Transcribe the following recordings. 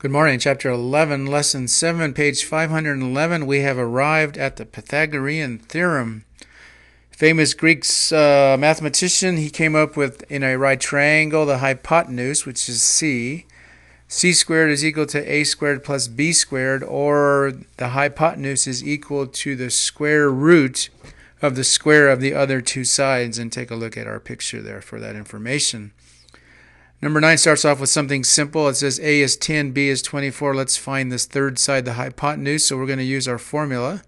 Good morning. Chapter 11, Lesson 7, page 511. We have arrived at the Pythagorean Theorem. Famous Greek mathematician, he came up with, in a right triangle, the hypotenuse, which is c. C squared is equal to a squared plus b squared, or the hypotenuse is equal to the square root of the square of the other two sides. And take a look at our picture there for that information. Number 9 starts off with something simple. It says a is 10, b is 24. Let's find this third side, the hypotenuse. So we're going to use our formula.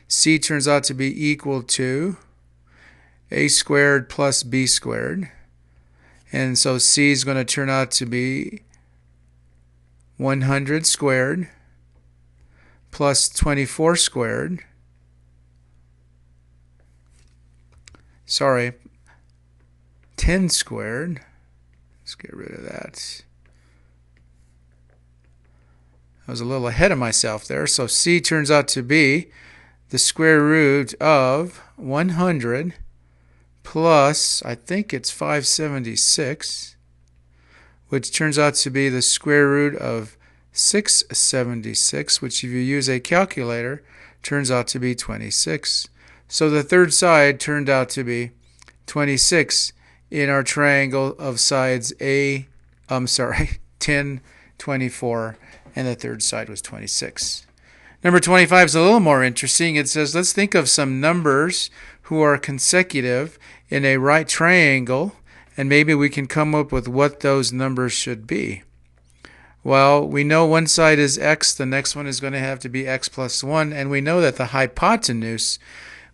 C turns out to be equal to a squared plus b squared. And so C is going to turn out to be 100 squared plus 24 squared. 10 squared. Let's get rid of that. I was a little ahead of myself there. So C turns out to be the square root of 100 plus, I think it's 576, which turns out to be the square root of 676, which if you use a calculator, turns out to be 26. So the third side turned out to be 26 in our triangle of sides 10, 24, and the third side was 26. Number 25 is a little more interesting. It says, let's think of some numbers who are consecutive in a right triangle, and maybe we can come up with what those numbers should be. Well, we know one side is x, the next one is going to have to be x plus 1, and we know that the hypotenuse,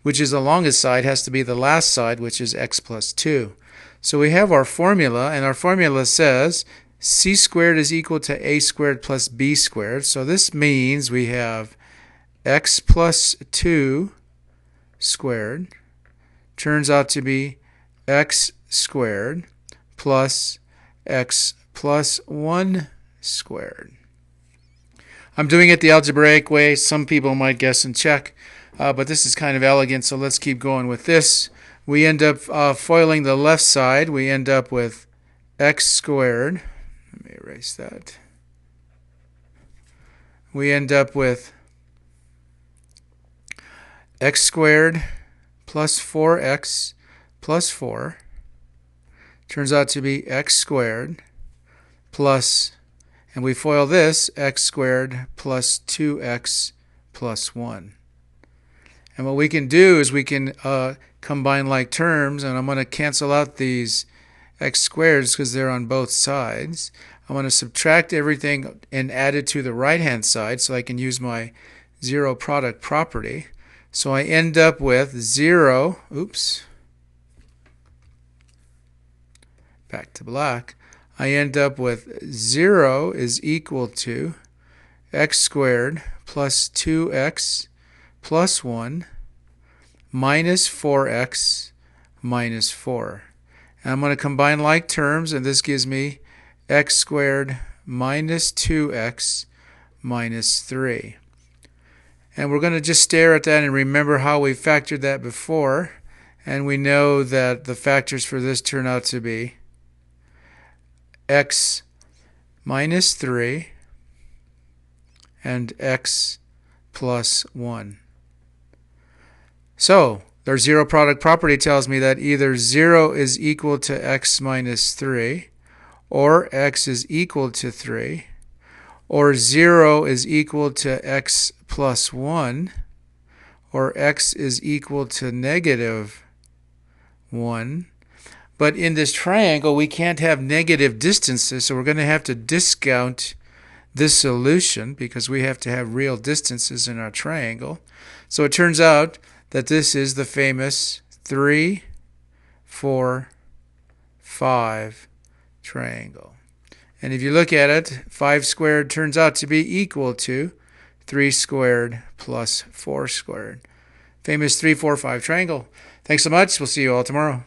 which is the longest side, has to be the last side, which is x plus 2. So we have our formula, and our formula says c squared is equal to a squared plus b squared. So this means we have x plus 2 squared turns out to be x squared plus x plus 1 squared. I'm doing it the algebraic way. Some people might guess and check, but this is kind of elegant, so let's keep going with this. We end up foiling the left side. We end up with x squared. Let me erase that. We end up with x squared plus 4x plus 4. Turns out to be x squared plus, and we FOIL this, x squared plus 2x plus 1. And what we can do is we can combine like terms, and I'm going to cancel out these x squareds because they're on both sides. I'm going to subtract everything and add it to the right-hand side so I can use my zero product property. So I end up with 0, back to black. I end up with 0 is equal to x squared plus 2x plus 1 minus 4x minus 4. And I'm going to combine like terms, and this gives me x squared minus 2x minus 3. And we're going to just stare at that and remember how we factored that before. And we know that the factors for this turn out to be x minus 3 and x plus 1. So their zero product property tells me that either 0 is equal to x minus 3, or x is equal to 3, or 0 is equal to x plus 1, or x is equal to negative 1. But in this triangle, we can't have negative distances, so we're going to have to discount this solution because we have to have real distances in our triangle. So it turns out that this is the famous 3, 4, 5 triangle. And if you look at it, 5 squared turns out to be equal to 3 squared plus 4 squared. Famous 3, 4, 5 triangle. Thanks so much. We'll see you all tomorrow.